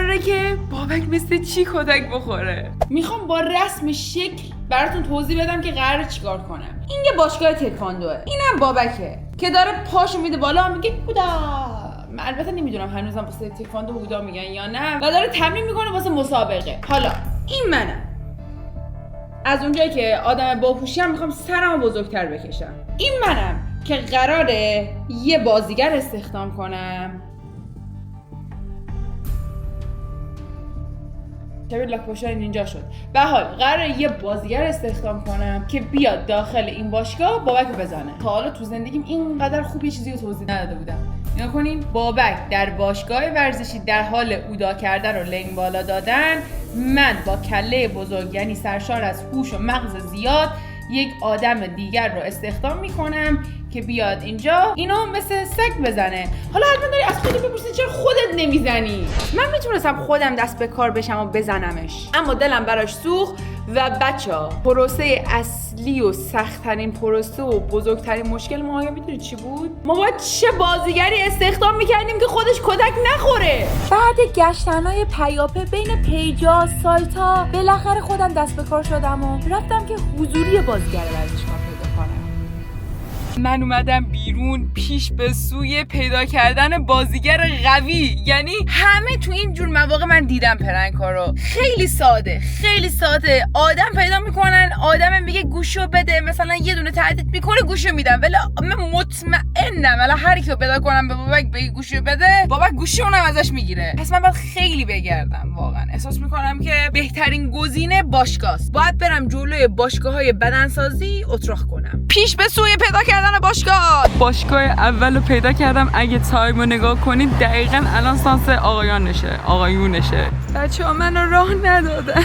قراره که بابک مثل چی کتک بخوره. میخوام با رسم شکل براتون توضیح بدم که قراره چیکار کنم. این یه باشگاه تکواندوه، اینم بابکه که داره پاشو میده بالا میگه بودا. من البته نمیدونم هنوزم واسه تکواندو بودا میگن یا نه، و داره تمرین میکنه واسه مسابقه. حالا این منم. از اونجایی که آدم باهوشی‌ام میخوام سرمو بزرگتر بکشم. این منم که قراره یه بازیگر استخدام کنم. شبیه لاک‌پشت نینجا شد. به حال قراره یه بازیگر استخدام کنم که بیاد داخل این باشگاه بابک رو بزنه. تا حالا تو زندگیم اینقدر خوب یه چیزی رو توضیح نداده بودم. نگاه کنین، بابک در باشگاه ورزشی در حال اودا کردن و لنگ بالا دادن، من با کله بزرگ یعنی سرشار از هوش و مغز زیاد یک آدم دیگر رو استخدام میکنم که بیاد اینجا اینو مثل سگ بزنه. حالا حتما داری از خودت بپرسی چرا خودت نمیزنی؟ من میتونستم خودم دست به کار بشم و بزنمش، اما دلم براش سوخت. و بچه‌ها، پروسه اصلی و سخت‌ترین پروسه و بزرگترین مشکل ما میدونید چی بود؟ ما باید چه بازیگری استخدام میکردیم که خودش کتک نخوره. بعد گشتنهای پیاپی بین پیجا، سایتا، بالاخره خودم دست به کار شدم و رفتم که حضوری بازیگر ورزشگاه پیدا کنم. من اومدم بیرون پیش به سوی پیدا کردن بازیگر قوی. یعنی همه تو این جور مواقع من دیدم پرنکا رو. خیلی ساده، خیلی ساده. آدم پیدا میکنن، آدم میگه گوشو بده، مثلا یه دونه تهدید میکنه گوشو میدم. ولی من مطمئنم ولی هر کی رو پیدا کنم به بابک بگه گوشو بده، بابک گوشی اونم ازش میگیره. پس من باید خیلی بگردم. واقعا احساس میکنم که بهترین گزینه باشگاهست. باید برم جلوی باشگاه‌های بدنسازی اتراق کنم. پیش به سوی پیدا کردن باشگاه اولو پیدا کردم. اگه تایمو نگاه کنید دقیقاً الان سانس آقایونشه. بچه‌ها منو راه ندادن.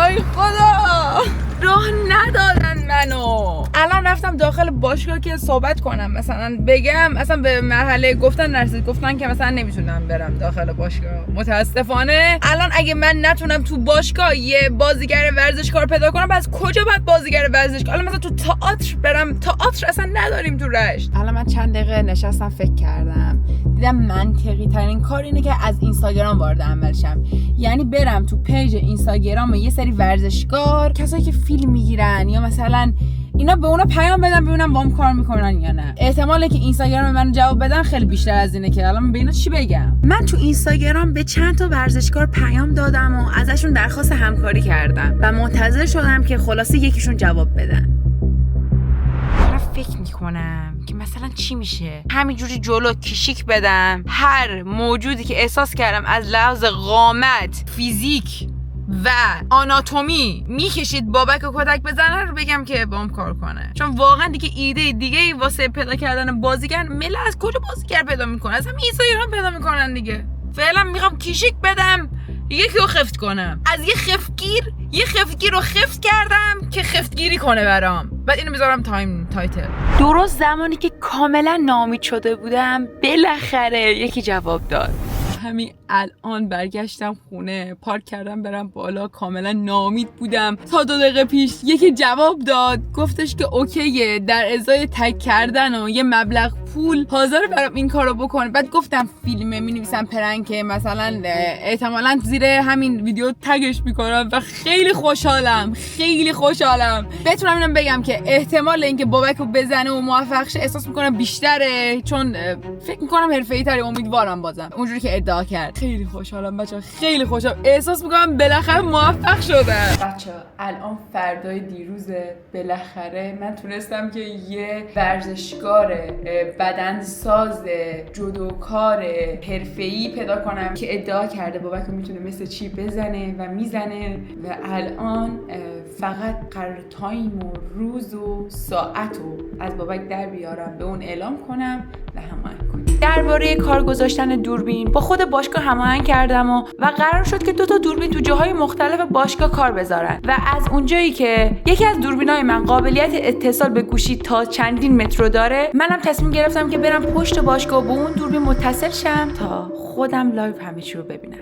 آی خدا، راه ندادن منو. الان رفتم داخل باشگاه که صحبت کنم، مثلا بگم، اصلا به مرحله گفتن نرسید. گفتن که مثلا نمیتونم برم داخل باشگاه متاسفانه. الان اگه من نتونم تو باشگاه یه بازیگر ورزشکار پیدا کنم، پس کجا باید بازیگر ورزشکار؟ الان مثلا تو تئاتر برم، تئاتر اصلا نداریم تو رشت. الان من چند دقیقه نشستم فکر کردم، دیدم منطقی ترین کار اینه که از اینستاگرام وارد عمل شم. یعنی برم تو پیج اینستاگرام یه سری ورزشکار، کسایی که فیلم میگیرن یا مثلا اینا، به اونا پیام بدم ببینم باهم کار میکنن یا نه. احتماله که اینستاگرام من جواب بدن خیلی بیشتر از اینه که الان به اینا چی بگم. من تو اینستاگرام به چند تا ورزشکار پیام دادم و ازشون درخواست همکاری کردم و منتظر شدم که خلاصه یکیشون جواب بدن. دارم فکر میکنم که مثلا چی میشه همینجوری جلو کشیک بدم هر موجودی که احساس کردم از لحاظ قامت، فیزیک و آناتومی میکشید بابک و کتک بزنه رو بگم که بام کار کنه. چون واقعا دیگه ایده دیگه واسه پیدا کردن بازیگر، ملت از کجا بازیگر پیدا میکنه؟ از همین اینستاگرام پیدا میکنن دیگه. فعلا میخوام کشیک بدم، یکی رو خفت کنم. از یه خفتگیر رو خفت کردم که خفتگیری کنه برام. بعد اینو میذارم تایتل. درست زمانی که کاملا ناامید شده بودم بالاخره یکی جواب داد. همین الان برگشتم خونه، پارک کردم برم بالا، کاملا ناامید بودم. تا 2 دقیقه پیش یکی جواب داد، گفتش که اوکیه، در ازای تگ کردن و یه مبلغ پول حاضر برام این کارو بکنه. بعد گفتم فیلمه مینویسم پرنکه، مثلا احتمالاً زیر همین ویدیو تگش میکنم و خیلی خوشحالم بتونم اینم بگم که احتمال اینکه بابک رو بزنه و موفق شه احساس میکنم بیشتره، چون فکر میکنم حرفه‌ای تری، امیدوارم بازم اونجوری که ادعا کرد. خیلی خوشحالم بچه‌ها، خیلی خوشحالم. احساس میکنم بالاخره موفق شدم. بچه‌ها الان فردای دیروزه، بالاخره من تونستم که یه ورزشکار بدنساز جودوکار حرفه‌ای پیدا کنم که ادعا کرده بابک رو میتونه مثل چی بزنه و میزنه. و الان فقط قرار تایم و روز و ساعت رو از بابک در بیارم، به اون اعلام کنم و هماهنگ کنم. درباره کار گذاشتن دوربین با خود باشگاه هماهنگ کردم و قرار شد که 2 تا دوربین تو جاهای مختلف باشگاه کار بذارن. و از اونجایی که یکی از دوربینای من قابلیت اتصال به گوشی تا چندین متر داره، منم تصمیم گرفتم که برم پشت باشگاه با اون دوربین متصل شم تا خودم لایو همه چی رو ببینم.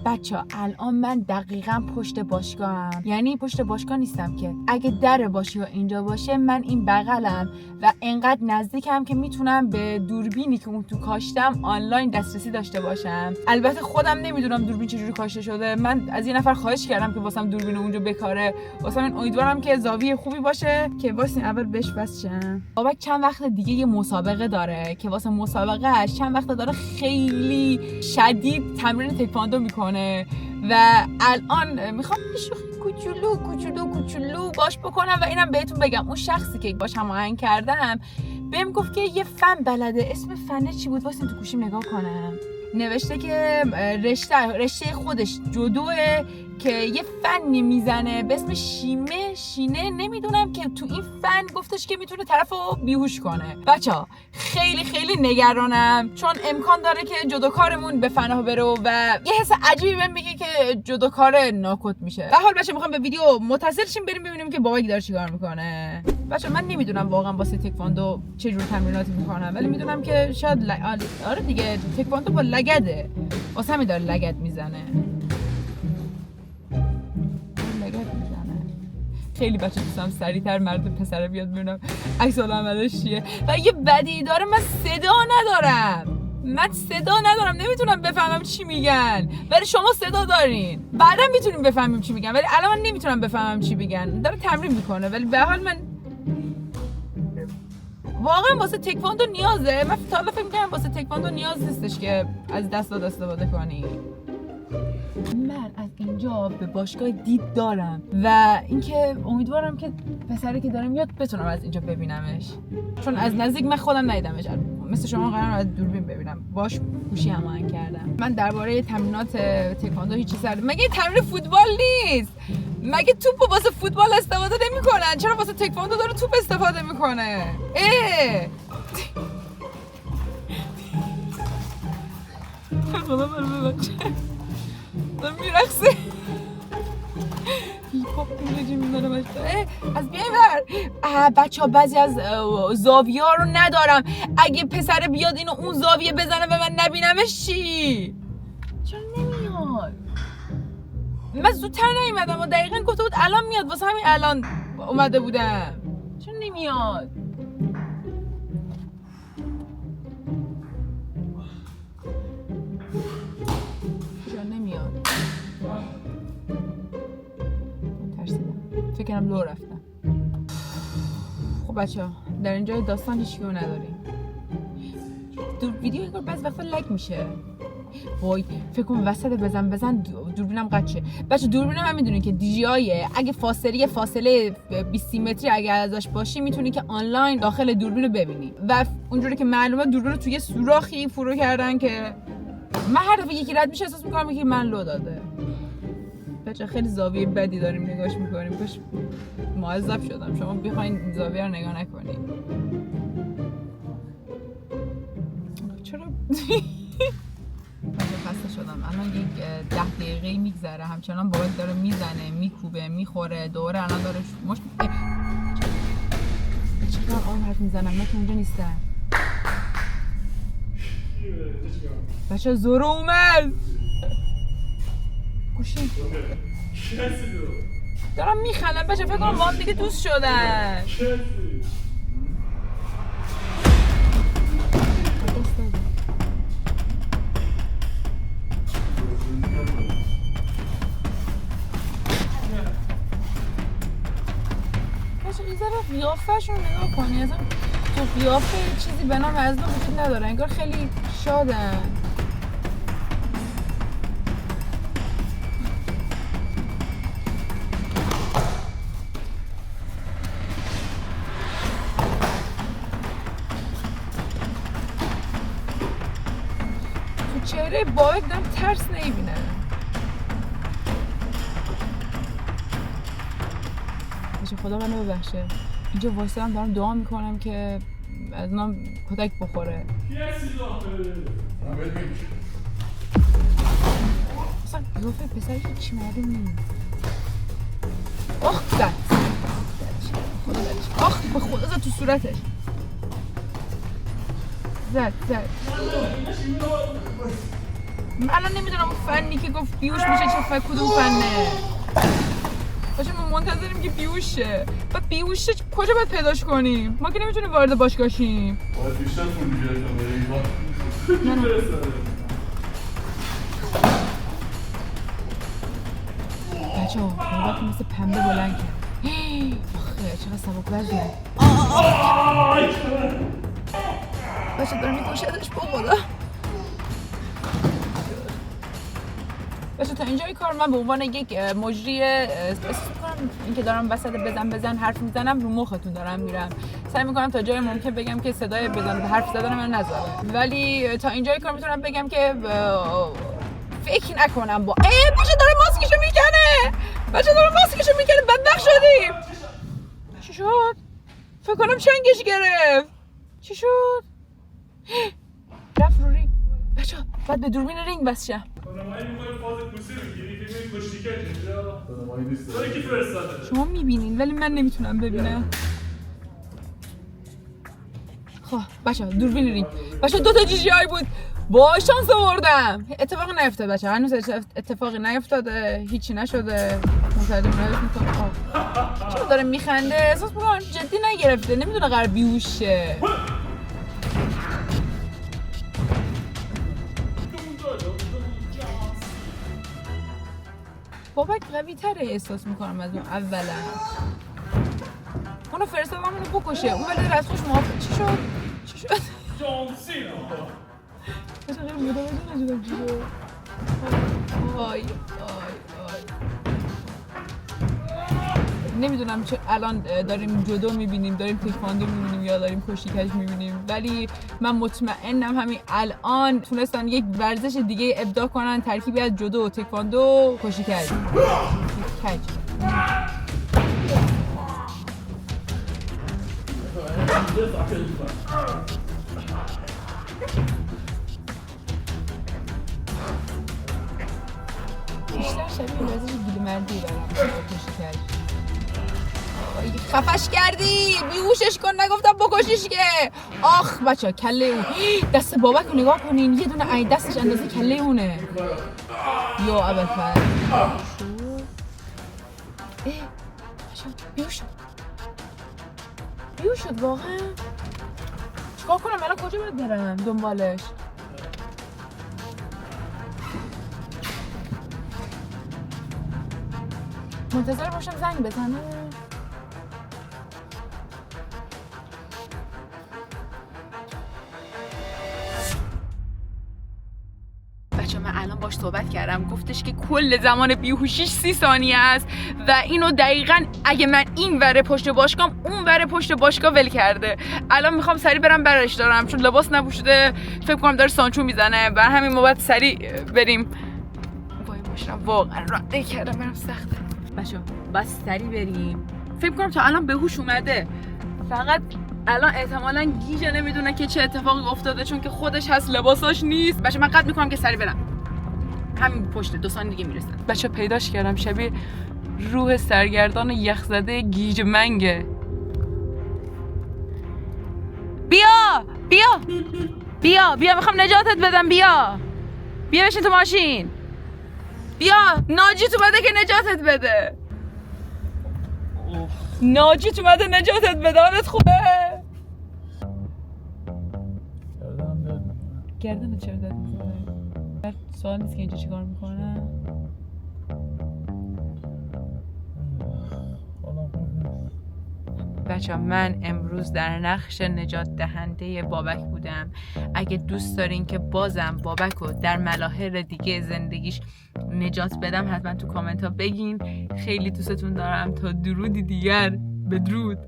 بچه الان من دقیقا پشت باشگاهم، یعنی پشت باشگاه نیستم که اگه در باشگاه اینجا باشه من این بغلم و انقدر نزدیکم که میتونم به دوربینی که اون تو کاشتم آنلاین دسترسی داشته باشم. البته خودم نمیدونم دوربین چجوری کاشته شده، من از یه نفر خواهش کردم که واسم دوربین اونجا بکاره، واسم این امیدوارم که زاویه خوبی باشه که واسه اول بهش بسشم. بابک چند وقت دیگه یه مسابقه داره که واسه مسابقهش چند وقت داره خیلی شدید تمرین تکواندو میکنه و الان میخوام کوچولو باش بکنم و اینم بهتون بگم اون شخصی که باش هماهنگ کردم بهم گفت که یه فن بلده. اسم فنه چی بود؟ واسه تو گوشیم نگاه کنم. نوشته که رشته خودش جودوه که یه فنی میزنه به اسم شینه نمیدونم که تو این فن گفتش که میتونه طرفو بیهوش کنه. بچه‌ها خیلی نگرانم چون امکان داره که جودوکارمون به فنا بره و یه حس عجیبی بهم میگه که جودوکار ناکوت میشه. به حال بچه‌ها میخوام به ویدیو متصل شیم بریم ببینیم که بابک داره چیکار میکنه. بچه‌ها من نمیدونم واقعا واسه تکواندو چه جور تمریناتی میکنم ولی میدونم که شاید آره دیگه تکواندو با لگده، واسه همین داره لگد میزنه. خیلی بچه دوستم سریعتر مرد پسره بیاد ببینم عکس العملش چیه. و یه بدی داره من صدا ندارم نمیتونم بفهمم چی میگن ولی شما صدا دارین، بعدا میتونیم بفهمیم چی میگن ولی الان من نمیتونم بفهمم چی میگن. داره تمرین میکنه ولی به حال من واقعا واسه تکواندو نیازه. من تا حالا فکر می‌کردم واسه تکواندو نیاز نیستش که از دستات استفاده کنی. من از اینجا به باشگاه دید دارم و اینکه امیدوارم که پسری که داره میاد بتونم از اینجا ببینمش چون از نزدیک من خودم ندیدمش، مثل شما قرارم از دوربین ببینم. باش گوشی هماهنگ کردم. من درباره تمرینات تکواندو هیچی مگه تمرین فوتبال نیست؟ مگه توپو واسه فوتبال استفاده نمی‌کنن؟ چرا واسه تکواندو داره توپ استفاده میکنه؟ خدا منو ببخشه دارم میرقصه هیپ هاپ میلجی میدارم از بیایی بر بچه ها بعضی از زاویه ها رو ندارم. اگه پسر بیاد اینو اون زاویه بزنه و من نبینمش چی؟ چرا نمیاد؟ من زودتر نیومدم و دقیقا گفته بود الان میاد، واسه همین الان اومده بودم. چرا نمیاد؟ فکرم لو رفتم. خب بچه‌ها در اینجا داستان هیچکیو نداریم. ویدیو انگار بعضی وقتا لگ میشه. وای فکر کنم وسط بزن دوربینم قطع شه. بچه دوربینم هم میدونین که DJI اگه فاصله 20 متری اگه ازش باشی میتونی که آنلاین داخل دوربین رو ببینی و اونجوری که معلومه دوربین رو توی یه سوراخی فرو کردن که من هر دفعه یکی رد میشه احساس میکنم که من لو داده. بچه خیلی زاویه بدی داریم نگاش میکنیم، کاش معذب شدم شما بخواین این زاویه رو نگاه نکنید. چرا؟ من خسته شدم. الان یک 10 دقیقه میگذره همچنان بابک داره میزنه میکوبه میخوره دوره الان داره چرا آن حرف میزنم؟ من که اونجا نیستم. بچه زورو اومد گوشی دارم میخندم. بچه فکر کنم با هم دیگه دوست شدن. بچه این ذره قیافه‌شون نگاه کنی، اصلا تو قیافه چیزی به نام از وجود نداره، انگار خیلی شادن. چهره بابک دارم ترس نمیبینم. باشه خدا منو ببخشه. اینجا وایسادم دارم دعا میکنم که از اونم کتک بخوره. اصلا قیافه پسری که چی معلوم نیست. آخ زد خدا زدش. آخ به خدا زد تو صورتش. زد من الان نمیدونم اون فنی که گفت بیوش میشه چه کدوم فنه. باشه ما منتظریم که بیوش شه. و بیوش شه کجا باید پیداش کنیم؟ ما که نمیتونیم وارد باشگاه شیم. باید بیشتر پول بیاریم. نه. بچه ها بابا که مثل پنبه بلند کرد. آخه چقدر سبک وزنه. بچه داره میکشدش با خدا. بچه تا اینجای کار من به عنوان یک مجری این که دارم وسط بزن حرف میزنم رو مختون دارم میرم. سعی میکنم تا جای ممکن بگم که صدای بزن به حرف زدن من نذاره، ولی تا اینجای کار میتونم بگم که فکر نکنم با بچه داره ماسکشو میکنه. بچه داره ماسکشو میکنه. بدبخت شدیم. چی شد؟ فکر کنم چنگش گرفت. چی شد؟ رفت رو رینگ. بچه باید به دوربین رینگ بس شم. شما میبینین ولی من نمیتونم ببینم. خب بچه دوربین رینگ. بچه 2 تا جی آی بود. با شانس آوردم. اتفاقی نیفتاد بچه. هنوز اتفاقی نیفتاده. هیچی نشده. مترجم میکنه. چرا داره میخنده؟ احساس میکنم جدی نگرفته. نمیدونه قرار بیهوش شه. بابک قوی تره احساس میکنم از اون اولا. اونو فرستادم اونو بکشه. اون ولی از خوش محافظ. چی شد؟ جان سینا. بچه غیر متوجه نشدم چی شد. آی نمیدونم چه الان داریم جودو میبینیم، داریم تکواندو میبینیم یا داریم کشیکش میبینیم، ولی من مطمئنم همین الان تونستن یک ورزش دیگه ابداع کنن، ترکیبی از جودو و تکواندو و کشیکش. بیشتر شبیه ورزش گیلمردی برای کشیکش. خفش کردی، بیهوشش کن، نگفتم بکشیش که. آخ بچه کله اون دست بابک رو نگاه کنین، یه دونه ای دستش اندازه کله اونه. یا ابرفر بیهوش شد واقعا. چیکار کنم الان؟ کجا باید برم دنبالش؟ منتظر باشم زنگ بزنه. بچه من الان باش صحبت کردم، گفتش که کل زمان بیهوشیش 30 ثانیه است و اینو دقیقاً اگه من این وره پشت باشگاهم اون وره پشت باشگاه ول کرده. الان میخوام سریع برم برش دارم چون لباس نپوشیده، فکر کنم داره سانچو میزنه، بر همین ما باید سریع بریم. وای ماشینم واقعا راه کردم برم سخته. بچه بس سریع بریم. فکر کنم تا الان بهوش اومده، فقط الان احتمالاً گیجه نمیدونه که چه اتفاقی افتاده چون که خودش هست لباساش نیست. بچه من قطع میکنم که سریع برم، همین پشت 2 ثانیه دیگه میرسن. بچه پیداش کردم، شبیه روح سرگردان یخزده گیج منگه. بیا میخوام نجاتت بدم. بیا بشین تو ماشین. بیا ناجی تو بده که نجاتت بده. ناجی تو بده نجاتت بده. حالت خوبه؟ گردنت چرا داد میکنه؟ سوال نیست که اینجا چیکار میکنه؟ بچه من امروز در نقش نجات دهنده بابک بودم. اگه دوست دارین که بازم بابک رو در مراحل دیگه زندگیش نجات بدم حتما تو کامنت ها بگین. خیلی دوستتون دارم. تا درودی دیگر، بدرود.